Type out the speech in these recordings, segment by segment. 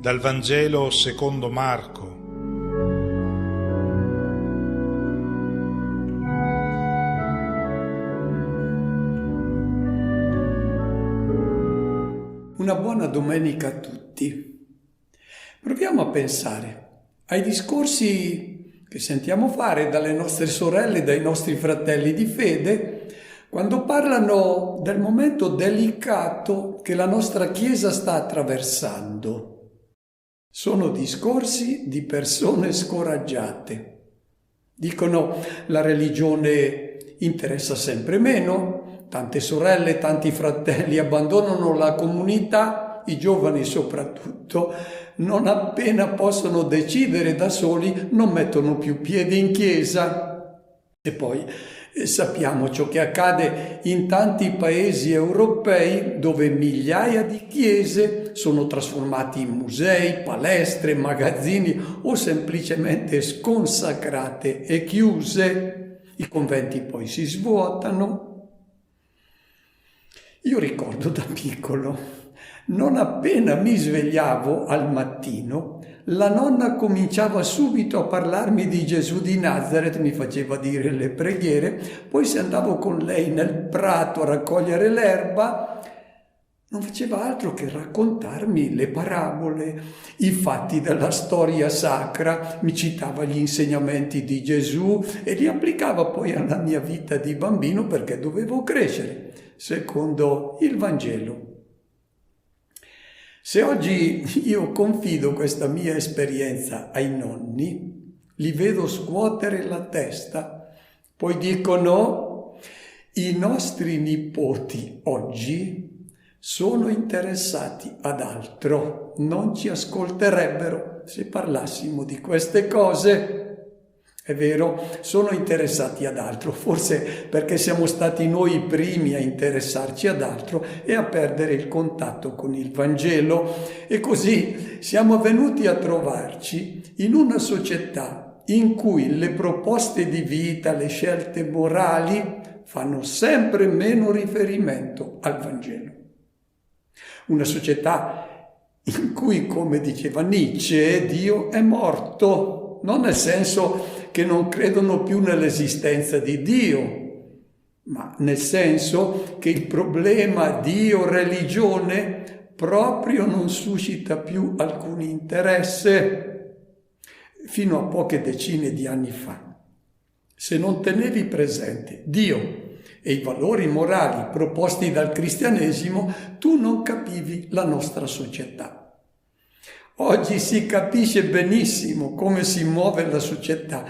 Dal Vangelo secondo Marco. Una buona domenica a tutti. Proviamo a pensare ai discorsi che sentiamo fare dalle nostre sorelle e dai nostri fratelli di fede quando parlano del momento delicato che la nostra Chiesa sta attraversando. Sono discorsi di persone scoraggiate. Dicono: la religione interessa sempre meno, tante sorelle, tanti fratelli abbandonano la comunità, i giovani soprattutto, non appena possono decidere da soli, non mettono più piede in chiesa. E poi sappiamo ciò che accade in tanti paesi europei dove migliaia di chiese sono trasformati in musei, palestre, magazzini o semplicemente sconsacrate e chiuse. I conventi poi si svuotano. Io ricordo da piccolo, non appena mi svegliavo al mattino, la nonna cominciava subito a parlarmi di Gesù di Nazaret, mi faceva dire le preghiere, poi se andavo con lei nel prato a raccogliere l'erba, non faceva altro che raccontarmi le parabole, i fatti della storia sacra, mi citava gli insegnamenti di Gesù e li applicava poi alla mia vita di bambino perché dovevo crescere, secondo il Vangelo. Se oggi io confido questa mia esperienza ai nonni, li vedo scuotere la testa, poi dicono: i nostri nipoti oggi sono interessati ad altro, non ci ascolterebbero se parlassimo di queste cose. È vero, sono interessati ad altro, forse perché siamo stati noi i primi a interessarci ad altro e a perdere il contatto con il Vangelo. E così siamo venuti a trovarci in una società in cui le proposte di vita, le scelte morali fanno sempre meno riferimento al Vangelo. Una società in cui, come diceva Nietzsche, Dio è morto, non nel senso che non credono più nell'esistenza di Dio, ma nel senso che il problema Dio-religione proprio non suscita più alcun interesse. Fino a poche decine di anni fa, se non tenevi presente Dio e i valori morali proposti dal cristianesimo, tu non capivi la nostra società. Oggi si capisce benissimo come si muove la società,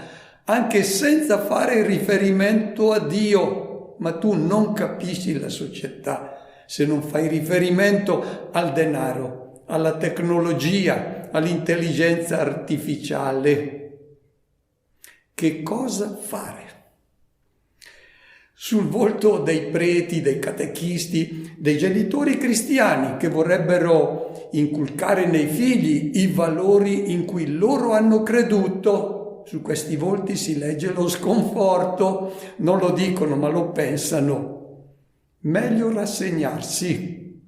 anche senza fare riferimento a Dio, ma tu non capisci la società se non fai riferimento al denaro, alla tecnologia, all'intelligenza artificiale. Che cosa fare? Sul volto dei preti, dei catechisti, dei genitori cristiani che vorrebbero inculcare nei figli i valori in cui loro hanno creduto, su questi volti si legge lo sconforto, non lo dicono ma lo pensano. Meglio rassegnarsi.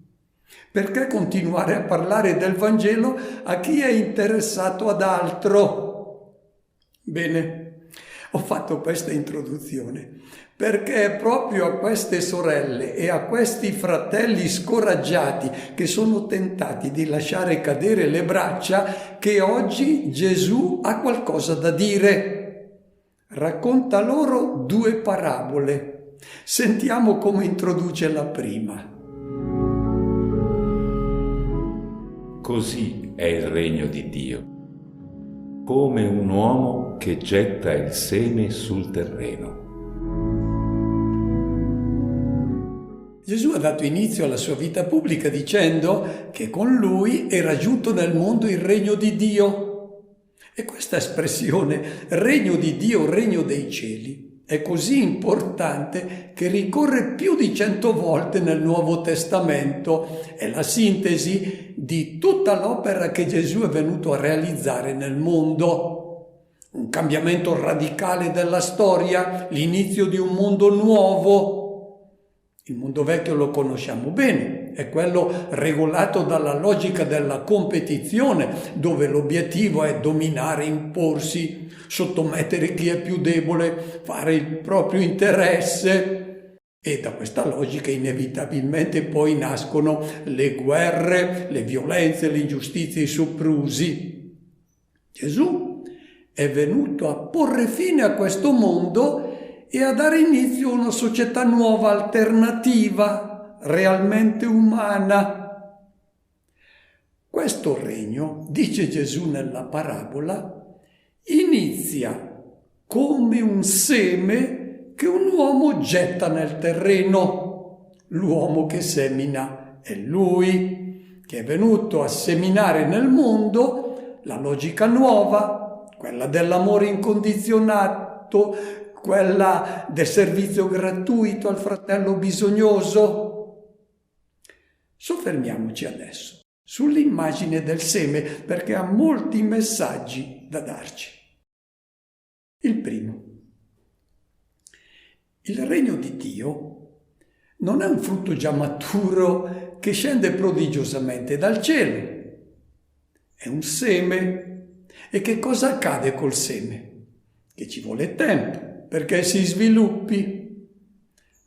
Perché continuare a parlare del Vangelo a chi è interessato ad altro? Bene, ho fatto questa introduzione perché è proprio a queste sorelle e a questi fratelli scoraggiati che sono tentati di lasciare cadere le braccia che oggi Gesù ha qualcosa da dire. Racconta loro 2 parabole. Sentiamo come introduce la prima. Così è il regno di Dio, come un uomo che getta il seme sul terreno. Gesù ha dato inizio alla sua vita pubblica dicendo che con lui era giunto nel mondo il regno di Dio. E questa espressione, regno di Dio, regno dei cieli, è così importante che ricorre più di 100 volte nel Nuovo Testamento. È la sintesi di tutta l'opera che Gesù è venuto a realizzare nel mondo. Un cambiamento radicale della storia, l'inizio di un mondo nuovo. Il mondo vecchio lo conosciamo bene, è quello regolato dalla logica della competizione, dove l'obiettivo è dominare, imporsi, sottomettere chi è più debole, fare il proprio interesse. E da questa logica inevitabilmente poi nascono le guerre, le violenze, le ingiustizie, i soprusi. Gesù è venuto a porre fine a questo mondo e a dare inizio a una società nuova, alternativa, realmente umana. Questo regno, dice Gesù nella parabola, inizia come un seme che un uomo getta nel terreno. L'uomo che semina è lui, che è venuto a seminare nel mondo la logica nuova, quella dell'amore incondizionato, quella del servizio gratuito al fratello bisognoso. Soffermiamoci adesso sull'immagine del seme, perché ha molti messaggi da darci. Il primo: il regno di Dio non è un frutto già maturo che scende prodigiosamente dal cielo. È un seme. E che cosa accade col seme? Che ci vuole tempo perché si sviluppi.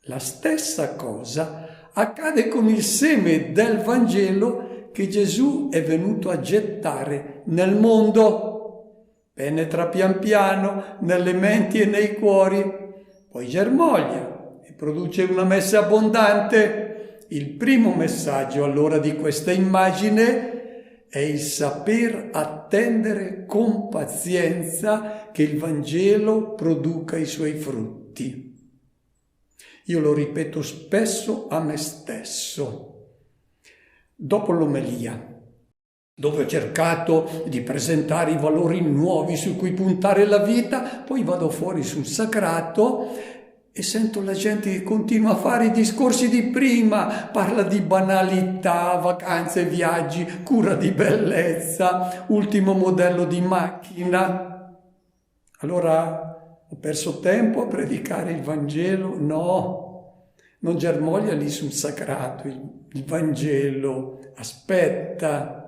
La stessa cosa accade con il seme del Vangelo che Gesù è venuto a gettare nel mondo. Penetra pian piano nelle menti e nei cuori, poi germoglia e produce una messe abbondante. Il primo messaggio allora di questa immagine è il saper attendere con pazienza che il Vangelo produca i suoi frutti. Io lo ripeto spesso a me stesso. Dopo l'omelia, dove ho cercato di presentare i valori nuovi su cui puntare la vita, poi vado fuori sul sacrato e sento la gente che continua a fare i discorsi di prima, parla di banalità, vacanze, viaggi, cura di bellezza, ultimo modello di macchina. Allora ho perso tempo a predicare il Vangelo? No, non germoglia lì sul sacrato il Vangelo, aspetta.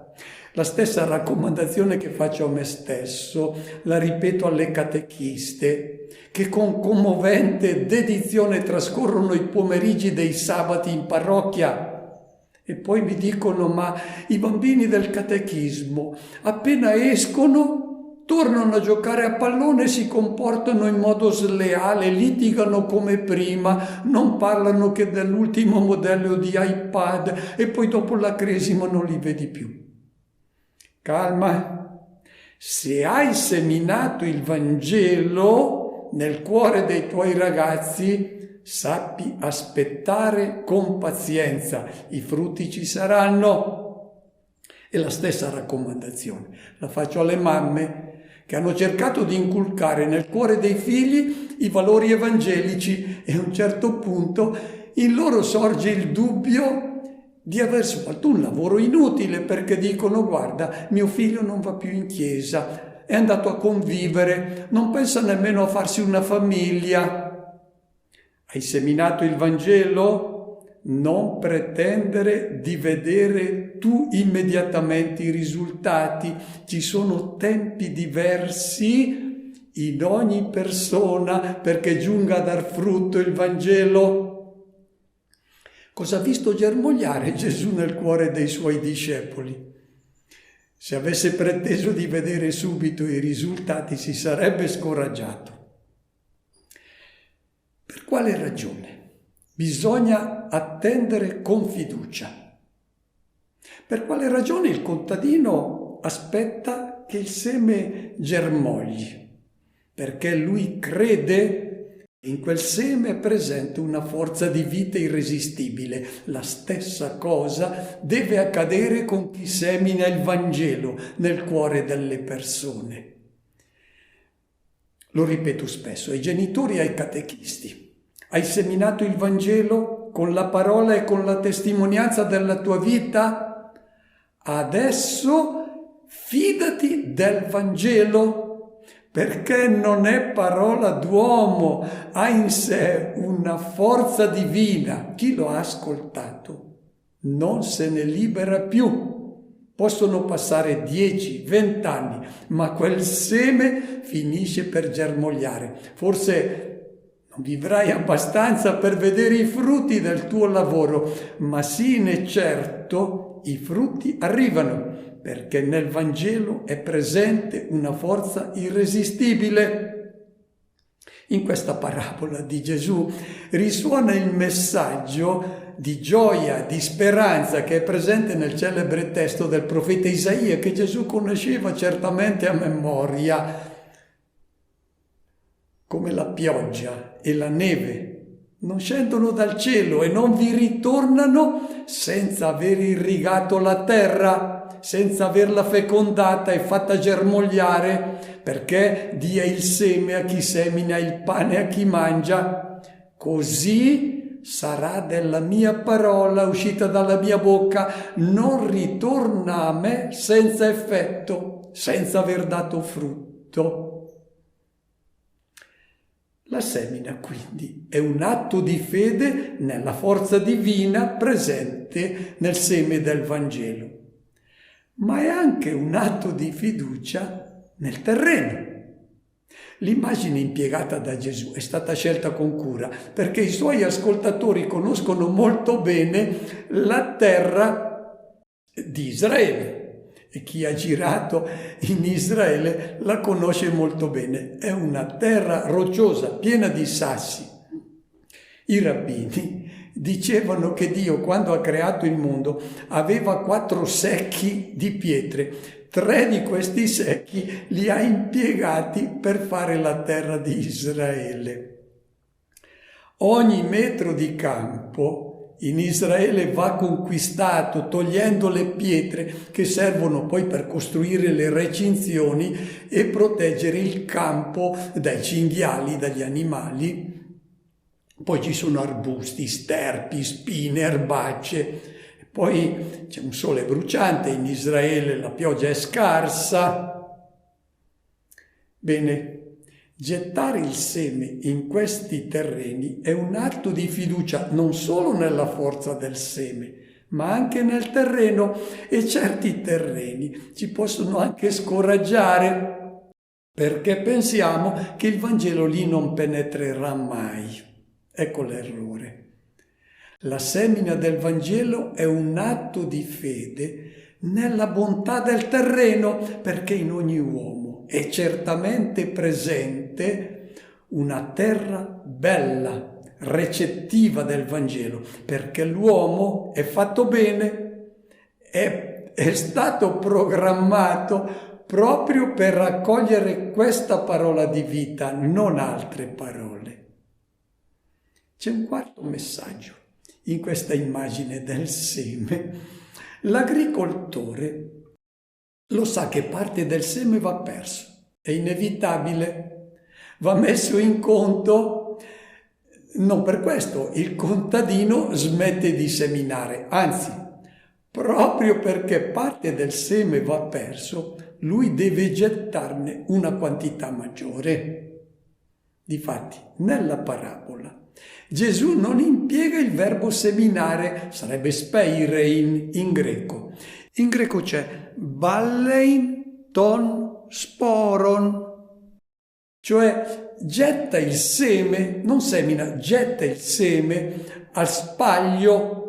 La stessa raccomandazione che faccio a me stesso la ripeto alle catechiste, che con commovente dedizione trascorrono i pomeriggi dei sabati in parrocchia e poi mi dicono: ma i bambini del catechismo appena escono tornano a giocare a pallone e si comportano in modo sleale, litigano come prima, non parlano che dell'ultimo modello di iPad e poi dopo la cresima non li vedi più. Calma, se hai seminato il Vangelo nel cuore dei tuoi ragazzi, sappi aspettare con pazienza, i frutti ci saranno. E la stessa raccomandazione la faccio alle mamme che hanno cercato di inculcare nel cuore dei figli i valori evangelici e a un certo punto in loro sorge il dubbio di aver svolto un lavoro inutile, perché dicono: guarda, mio figlio non va più in chiesa, è andato a convivere, non pensa nemmeno a farsi una famiglia. Hai seminato il Vangelo? Non pretendere di vedere tu immediatamente i risultati. Ci sono tempi diversi in ogni persona perché giunga a dar frutto il Vangelo. Cosa ha visto germogliare Gesù nel cuore dei suoi discepoli? Se avesse preteso di vedere subito i risultati si sarebbe scoraggiato. Per quale ragione? Bisogna attendere con fiducia. Per quale ragione il contadino aspetta che il seme germogli? Perché lui crede che in quel seme è presente una forza di vita irresistibile. La stessa cosa deve accadere con chi semina il Vangelo nel cuore delle persone. Lo ripeto spesso ai genitori e ai catechisti. Hai seminato il Vangelo con la parola e con la testimonianza della tua vita? Adesso fidati del Vangelo, perché non è parola d'uomo, ha in sé una forza divina. Chi lo ha ascoltato non se ne libera più. Possono passare 10, 20 anni, ma quel seme finisce per germogliare. Forse non vivrai abbastanza per vedere i frutti del tuo lavoro, ma sì, ne certo, i frutti arrivano, perché nel Vangelo è presente una forza irresistibile. In questa parabola di Gesù risuona il messaggio di gioia, di speranza che è presente nel celebre testo del profeta Isaia, che Gesù conosceva certamente a memoria, come la pioggia e la neve non scendono dal cielo e non vi ritornano senza aver irrigato la terra, senza averla fecondata e fatta germogliare, perché dia il seme a chi semina, il pane a chi mangia. Così sarà della mia parola uscita dalla mia bocca, non ritorna a me senza effetto, senza aver dato frutto. La semina, quindi, è un atto di fede nella forza divina presente nel seme del Vangelo, ma è anche un atto di fiducia nel terreno. L'immagine impiegata da Gesù è stata scelta con cura, perché i suoi ascoltatori conoscono molto bene la terra di Israele. E chi ha girato in Israele la conosce molto bene. È una terra rocciosa, piena di sassi. I rabbini dicevano che Dio, quando ha creato il mondo, aveva 4 secchi di pietre. 3 di questi secchi li ha impiegati per fare la terra di Israele. Ogni metro di campo in Israele va conquistato togliendo le pietre che servono poi per costruire le recinzioni e proteggere il campo dai cinghiali, dagli animali. Poi ci sono arbusti, sterpi, spine, erbacce. Poi c'è un sole bruciante in Israele, la pioggia è scarsa. Bene. Gettare il seme in questi terreni è un atto di fiducia non solo nella forza del seme, ma anche nel terreno, e certi terreni ci possono anche scoraggiare, perché pensiamo che il Vangelo lì non penetrerà mai. Ecco l'errore. La semina del Vangelo è un atto di fede nella bontà del terreno, perché in ogni uomo è certamente presente una terra bella, recettiva del Vangelo, perché l'uomo è fatto bene, è stato programmato proprio per raccogliere questa parola di vita, non altre parole. C'è un quarto messaggio in questa immagine del seme. L'agricoltore lo sa che parte del seme va perso, è inevitabile, va messo in conto. Non per questo il contadino smette di seminare, anzi, proprio perché parte del seme va perso, lui deve gettarne una quantità maggiore. Difatti, nella parabola, Gesù non impiega il verbo seminare, sarebbe speirein in greco. In greco c'è ballein ton sporon, cioè getta il seme, non semina, getta il seme al spaglio.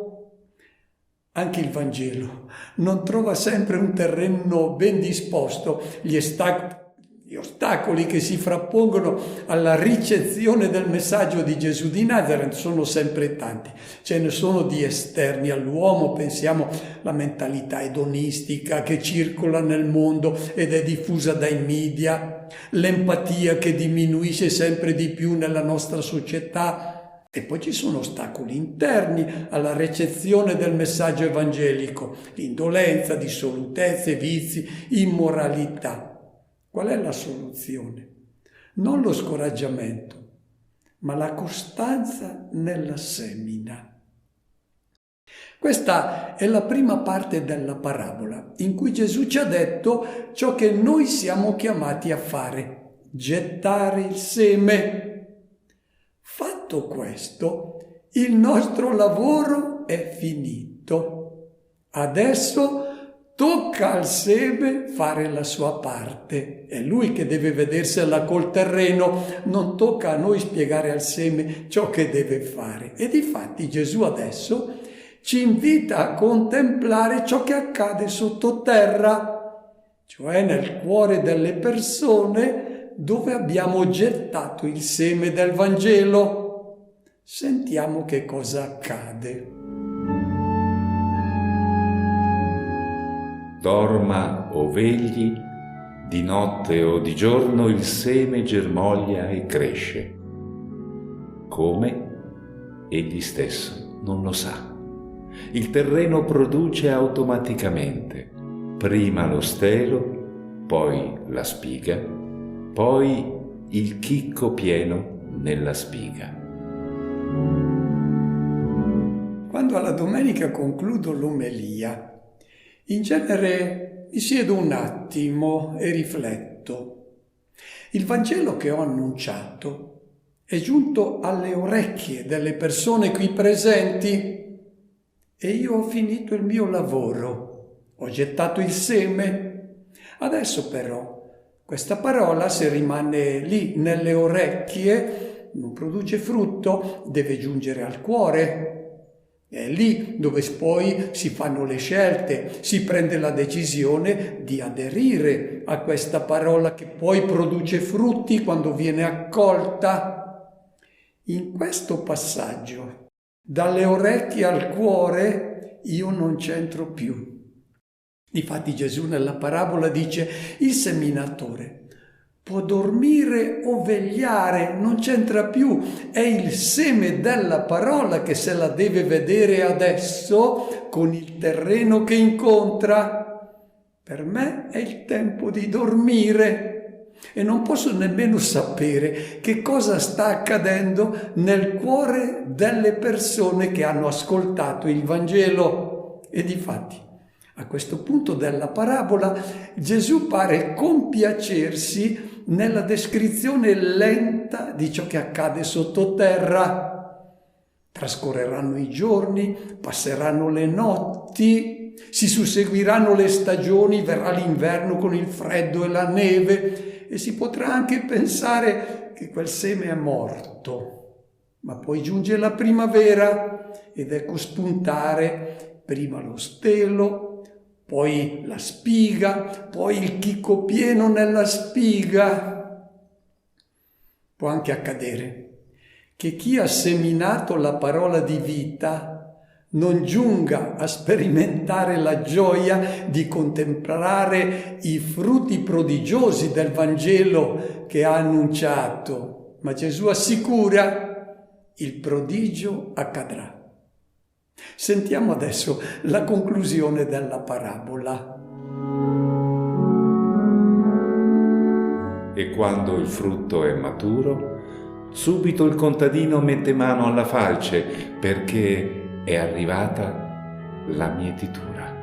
Anche il Vangelo non trova sempre un terreno ben disposto, gli ostacoli che si frappongono alla ricezione del messaggio di Gesù di Nazareth sono sempre tanti. Ce ne sono di esterni all'uomo, pensiamo alla mentalità edonistica che circola nel mondo ed è diffusa dai media, l'empatia che diminuisce sempre di più nella nostra società. E poi ci sono ostacoli interni alla ricezione del messaggio evangelico, l'indolenza, dissolutezze, vizi, immoralità. Qual è la soluzione? Non lo scoraggiamento, ma la costanza nella semina. Questa è la prima parte della parabola, in cui Gesù ci ha detto ciò che noi siamo chiamati a fare: gettare il seme. Fatto questo, il nostro lavoro è finito. Adesso tocca al seme fare la sua parte. È lui che deve vedersela col terreno, non tocca a noi spiegare al seme ciò che deve fare. E difatti Gesù adesso ci invita a contemplare ciò che accade sottoterra, cioè nel cuore delle persone dove abbiamo gettato il seme del Vangelo. Sentiamo che cosa accade. Dorma o vegli, di notte o di giorno il seme germoglia e cresce. Come? Egli stesso non lo sa. Il terreno produce automaticamente, prima lo stelo, poi la spiga, poi il chicco pieno nella spiga. Quando alla domenica concludo l'omelia, in genere mi siedo un attimo e rifletto. Il Vangelo che ho annunciato è giunto alle orecchie delle persone qui presenti e io ho finito il mio lavoro, ho gettato il seme. Adesso però questa parola, se rimane lì nelle orecchie, non produce frutto, deve giungere al cuore. È lì dove poi si fanno le scelte, si prende la decisione di aderire a questa parola che poi produce frutti quando viene accolta. In questo passaggio, dalle orecchie al cuore, io non c'entro più. Difatti Gesù nella parabola dice: il seminatore può dormire o vegliare, non c'entra più, è il seme della parola che se la deve vedere adesso con il terreno che incontra. Per me è il tempo di dormire e non posso nemmeno sapere che cosa sta accadendo nel cuore delle persone che hanno ascoltato il Vangelo. E difatti, a questo punto della parabola, Gesù pare compiacersi nella descrizione lenta di ciò che accade sottoterra. Trascorreranno i giorni, passeranno le notti, si susseguiranno le stagioni, verrà l'inverno con il freddo e la neve e si potrà anche pensare che quel seme è morto. Ma poi giunge la primavera ed ecco spuntare prima lo stelo, poi la spiga, poi il chicco pieno nella spiga. Può anche accadere che chi ha seminato la parola di vita non giunga a sperimentare la gioia di contemplare i frutti prodigiosi del Vangelo che ha annunciato, ma Gesù assicura: il prodigio accadrà. Sentiamo adesso la conclusione della parabola. E quando il frutto è maturo, subito il contadino mette mano alla falce perché è arrivata la mietitura.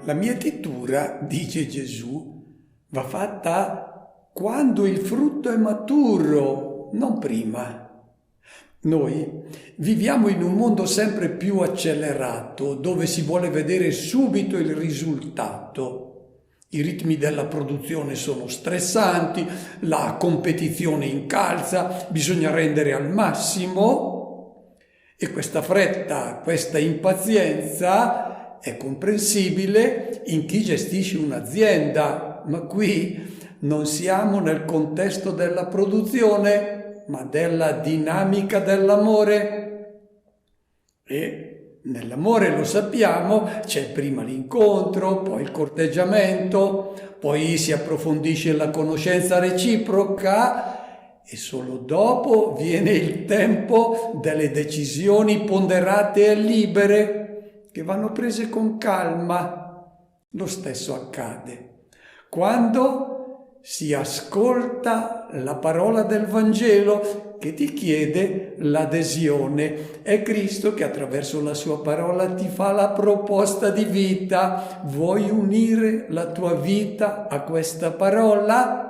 La mietitura, dice Gesù, va fatta quando il frutto è maturo, non prima. Noi viviamo in un mondo sempre più accelerato, dove si vuole vedere subito il risultato. I ritmi della produzione sono stressanti, la competizione incalza, bisogna rendere al massimo e questa fretta, questa impazienza è comprensibile in chi gestisce un'azienda, ma qui non siamo nel contesto della produzione, ma della dinamica dell'amore. E nell'amore, lo sappiamo, c'è prima l'incontro, poi il corteggiamento, poi si approfondisce la conoscenza reciproca e solo dopo viene il tempo delle decisioni ponderate e libere che vanno prese con calma. Lo stesso accade quando si ascolta la parola del Vangelo che ti chiede l'adesione. È Cristo che attraverso la sua parola ti fa la proposta di vita. Vuoi unire la tua vita a questa parola?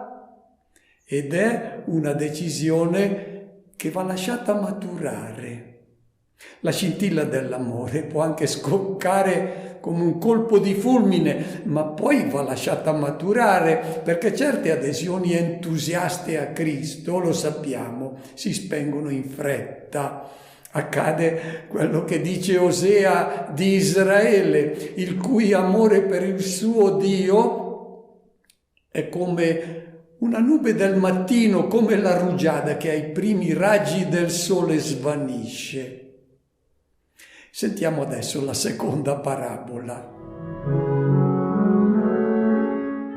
Ed è una decisione che va lasciata maturare. La scintilla dell'amore può anche scoccare come un colpo di fulmine, ma poi va lasciata maturare, perché certe adesioni entusiaste a Cristo, lo sappiamo, si spengono in fretta. Accade quello che dice Osea di Israele, il cui amore per il suo Dio è come una nube del mattino, come la rugiada che ai primi raggi del sole svanisce. Sentiamo adesso la seconda parabola.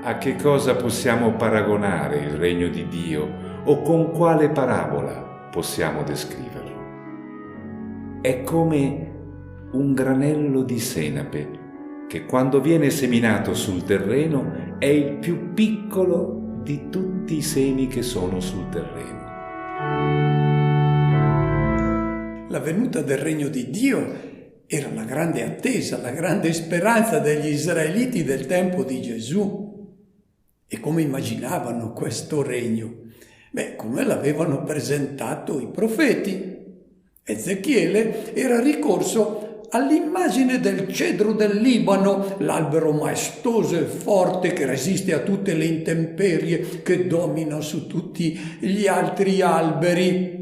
A che cosa possiamo paragonare il regno di Dio o con quale parabola possiamo descriverlo? È come un granello di senape che quando viene seminato sul terreno è il più piccolo di tutti i semi che sono sul terreno. La venuta del regno di Dio era la grande attesa, la grande speranza degli israeliti del tempo di Gesù. E come immaginavano questo regno? Come l'avevano presentato i profeti. Ezechiele era ricorso all'immagine del cedro del Libano, l'albero maestoso e forte che resiste a tutte le intemperie, che domina su tutti gli altri alberi.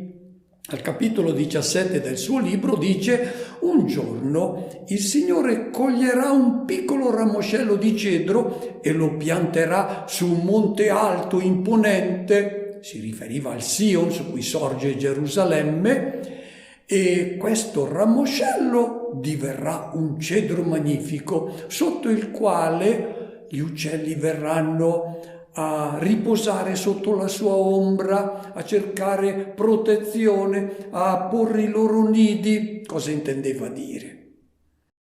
Al capitolo 17 del suo libro dice: un giorno il Signore coglierà un piccolo ramoscello di cedro e lo pianterà su un monte alto imponente. Si riferiva al Sion su cui sorge Gerusalemme, e questo ramoscello diverrà un cedro magnifico sotto il quale gli uccelli verranno a riposare sotto la sua ombra, a cercare protezione, a porre i loro nidi. Cosa intendeva dire?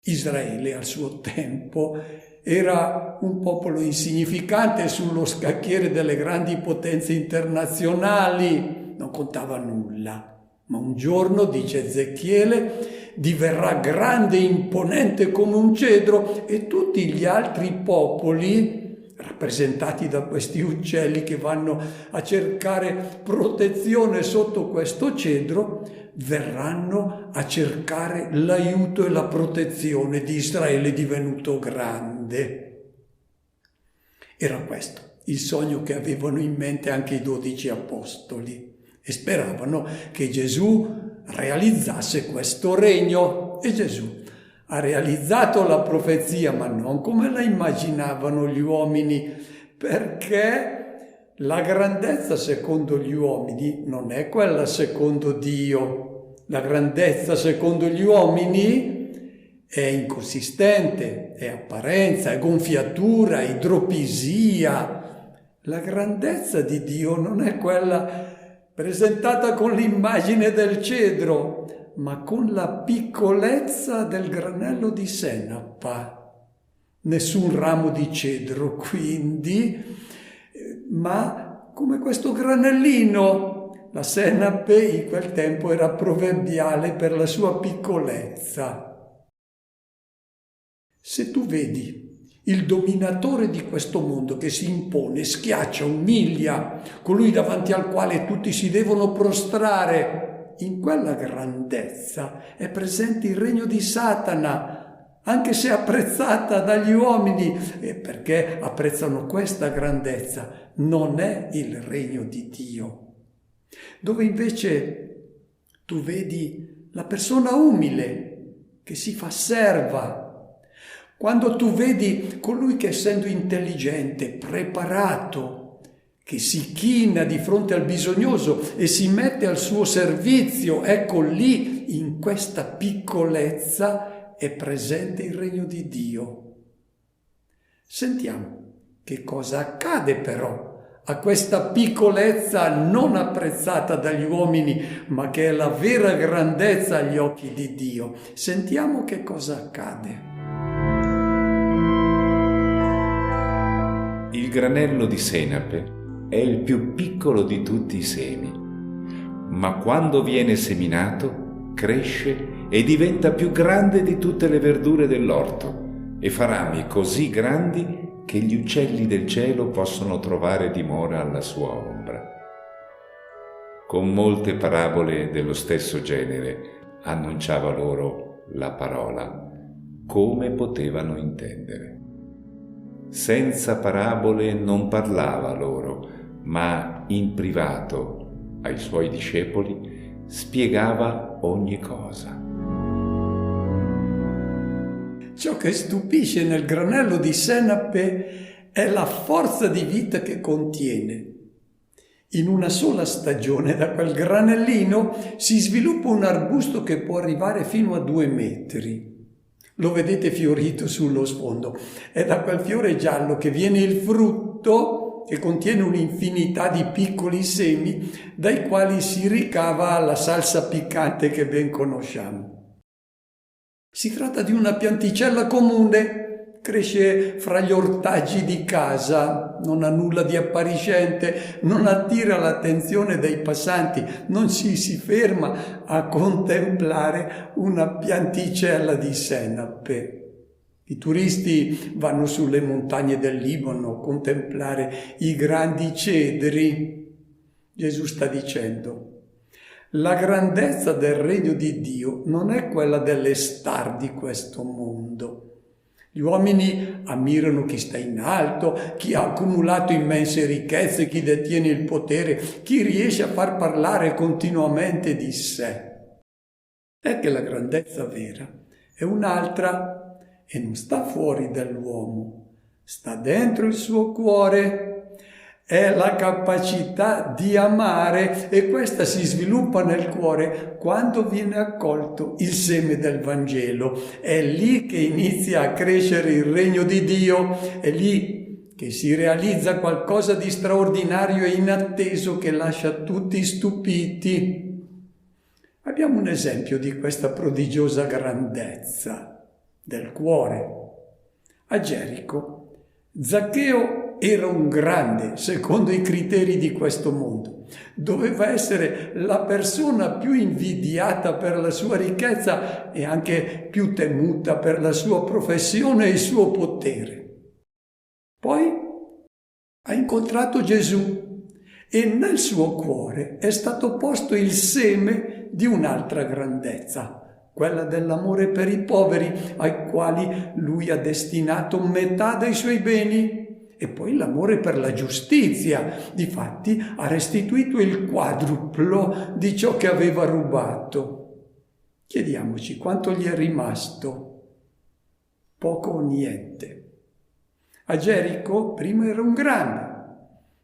Israele al suo tempo era un popolo insignificante sullo scacchiere delle grandi potenze internazionali, non contava nulla. Ma un giorno, dice Ezechiele, diverrà grande e imponente come un cedro, e tutti gli altri popoli, rappresentati da questi uccelli che vanno a cercare protezione sotto questo cedro, verranno a cercare l'aiuto e la protezione di Israele divenuto grande. Era questo il sogno che avevano in mente anche i 12 apostoli e speravano che Gesù realizzasse questo regno. E Gesù ha realizzato la profezia, ma non come la immaginavano gli uomini, perché la grandezza secondo gli uomini non è quella secondo Dio. La grandezza secondo gli uomini è inconsistente, è apparenza, è gonfiatura, è idropisia. La grandezza di Dio non è quella presentata con l'immagine del cedro, ma con la piccolezza del granello di senapa. Nessun ramo di cedro, quindi, ma come questo granellino. La senape in quel tempo era proverbiale per la sua piccolezza. Se tu vedi il dominatore di questo mondo che si impone, schiaccia, umilia, colui davanti al quale tutti si devono prostrare, in quella grandezza è presente il regno di Satana, anche se apprezzata dagli uomini, perché apprezzano questa grandezza, non è il regno di Dio. Dove invece tu vedi la persona umile che si fa serva, quando tu vedi colui che, essendo intelligente, preparato, che si china di fronte al bisognoso e si mette al suo servizio, ecco lì, in questa piccolezza, è presente il regno di Dio. Sentiamo che cosa accade però a questa piccolezza non apprezzata dagli uomini, ma che è la vera grandezza agli occhi di Dio. Sentiamo che cosa accade. Il granello di senape è il più piccolo di tutti i semi, ma quando viene seminato cresce e diventa più grande di tutte le verdure dell'orto e fa rami così grandi che gli uccelli del cielo possono trovare dimora alla sua ombra. Con molte parabole dello stesso genere annunciava loro la parola, come potevano intendere. Senza parabole non parlava loro, ma in privato ai suoi discepoli spiegava ogni cosa. Ciò che stupisce nel granello di senape è la forza di vita che contiene. In una sola stagione da quel granellino si sviluppa un arbusto che può arrivare fino a 2 metri. Lo vedete fiorito sullo sfondo. È da quel fiore giallo che viene il frutto, che contiene un'infinità di piccoli semi, dai quali si ricava la salsa piccante che ben conosciamo. Si tratta di una pianticella comune, cresce fra gli ortaggi di casa, non ha nulla di appariscente, non attira l'attenzione dei passanti, non ci si ferma a contemplare una pianticella di senape. I turisti vanno sulle montagne del Libano a contemplare i grandi cedri. Gesù sta dicendo: la grandezza del regno di Dio non è quella delle star di questo mondo. Gli uomini ammirano chi sta in alto, chi ha accumulato immense ricchezze, chi detiene il potere, chi riesce a far parlare continuamente di sé. È che la grandezza vera è un'altra e non sta fuori dall'uomo, sta dentro il suo cuore. È la capacità di amare e questa si sviluppa nel cuore quando viene accolto il seme del Vangelo. È lì che inizia a crescere il regno di Dio, è lì che si realizza qualcosa di straordinario e inatteso che lascia tutti stupiti. Abbiamo un esempio di questa prodigiosa grandezza del cuore. A Gerico, Zaccheo era un grande, secondo i criteri di questo mondo. Doveva essere la persona più invidiata per la sua ricchezza e anche più temuta per la sua professione e il suo potere. Poi ha incontrato Gesù e nel suo cuore è stato posto il seme di un'altra grandezza, quella dell'amore per i poveri, ai quali lui ha destinato metà dei suoi beni. E poi l'amore per la giustizia, difatti ha restituito il quadruplo di ciò che aveva rubato. Chiediamoci quanto gli è rimasto. Poco o niente. A Gerico prima era un grande,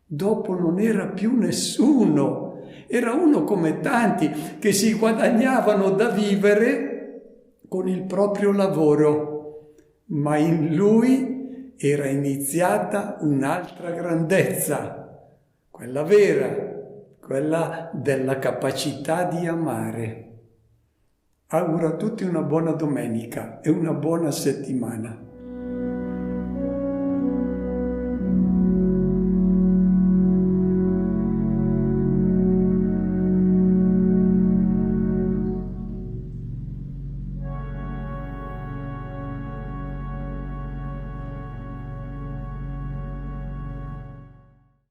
dopo non era più nessuno. Era uno come tanti che si guadagnavano da vivere con il proprio lavoro, ma in lui era iniziata un'altra grandezza, quella vera, quella della capacità di amare. Auguro a tutti una buona domenica e una buona settimana.